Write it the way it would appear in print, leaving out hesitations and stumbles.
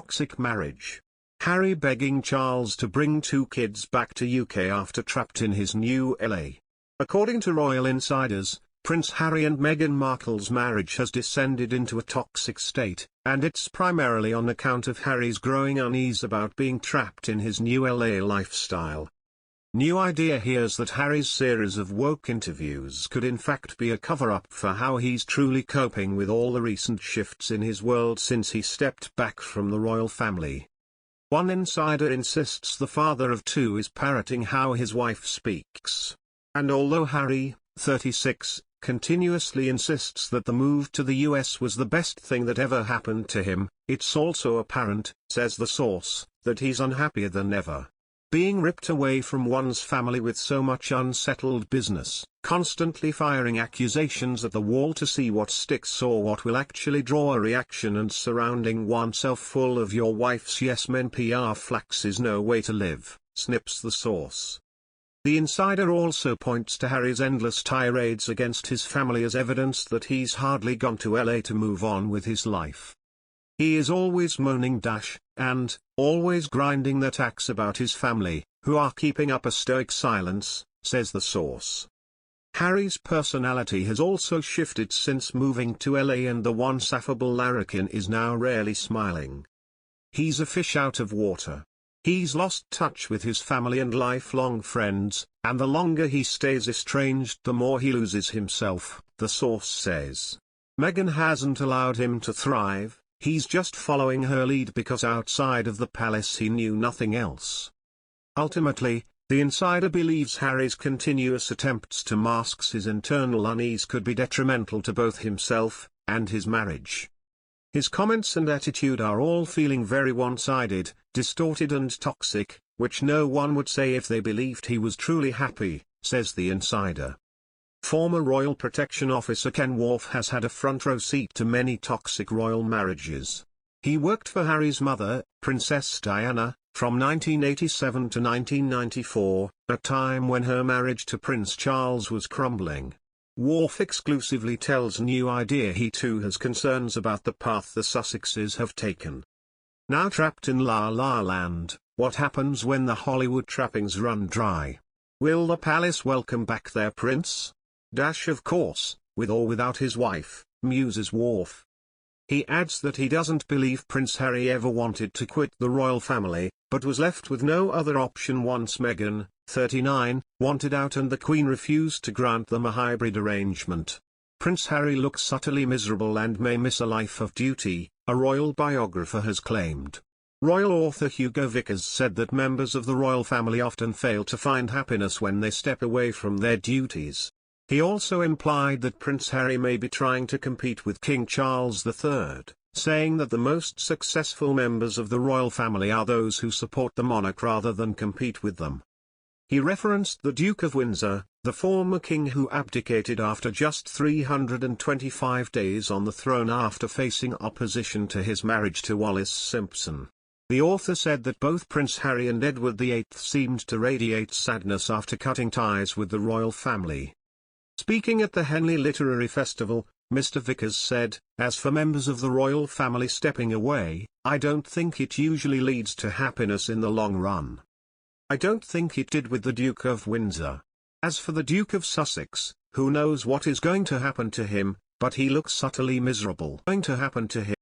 toxic marriage. Harry begging Charles to bring 2 kids back to UK after trapped in his new LA. According to royal insiders, Prince Harry and Meghan Markle's marriage has descended into a toxic state, and it's primarily on account of Harry's growing unease about being trapped in his new LA lifestyle. New idea here's that Harry's series of woke interviews could in fact be a cover-up for how he's truly coping with all the recent shifts in his world since he stepped back from the royal family. One insider insists the father of 2 is parroting how his wife speaks. And although Harry, 36, continuously insists that the move to the US was the best thing that ever happened to him, it's also apparent, says the source, that he's unhappier than ever. Being ripped away from one's family with so much unsettled business, constantly firing accusations at the wall to see what sticks or what will actually draw a reaction, and surrounding oneself full of your wife's yes men PR flax is no way to live, snips the source. The insider also points to Harry's endless tirades against his family as evidence that he's hardly gone to LA to move on with his life. He is always moaning and always grinding that axe about his family, who are keeping up a stoic silence, says the source. Harry's personality has also shifted since moving to LA, and the once affable larrikin is now rarely smiling. He's a fish out of water. He's lost touch with his family and lifelong friends, and the longer he stays estranged the more he loses himself, the source says. Meghan hasn't allowed him to thrive, he's just following her lead because outside of the palace he knew nothing else. Ultimately, the insider believes Harry's continuous attempts to mask his internal unease could be detrimental to both himself and his marriage. His comments and attitude are all feeling very one-sided, distorted and toxic, which no one would say if they believed he was truly happy, says the insider. Former Royal Protection Officer Ken Worf has had a front row seat to many toxic royal marriages. He worked for Harry's mother, Princess Diana, from 1987 to 1994, a time when her marriage to Prince Charles was crumbling. Worf exclusively tells New Idea he too has concerns about the path the Sussexes have taken. Now trapped in La La Land, what happens when the Hollywood trappings run dry? Will the palace welcome back their prince? Of course, with or without his wife, muses Worf. He adds that he doesn't believe Prince Harry ever wanted to quit the royal family, but was left with no other option once Meghan, 39, wanted out and the Queen refused to grant them a hybrid arrangement. Prince Harry looks utterly miserable and may miss a life of duty, a royal biographer has claimed. Royal author Hugo Vickers said that members of the royal family often fail to find happiness when they step away from their duties. He also implied that Prince Harry may be trying to compete with King Charles III, saying that the most successful members of the royal family are those who support the monarch rather than compete with them. He referenced the Duke of Windsor, the former king who abdicated after just 325 days on the throne after facing opposition to his marriage to Wallis Simpson. The author said that both Prince Harry and Edward VIII seemed to radiate sadness after cutting ties with the royal family. Speaking at the Henley Literary Festival, Mr. Vickers said, "As for members of the royal family stepping away, I don't think it usually leads to happiness in the long run. I don't think it did with the Duke of Windsor. As for the Duke of Sussex, who knows what is going to happen to him, but he looks utterly miserable. Going to happen to him.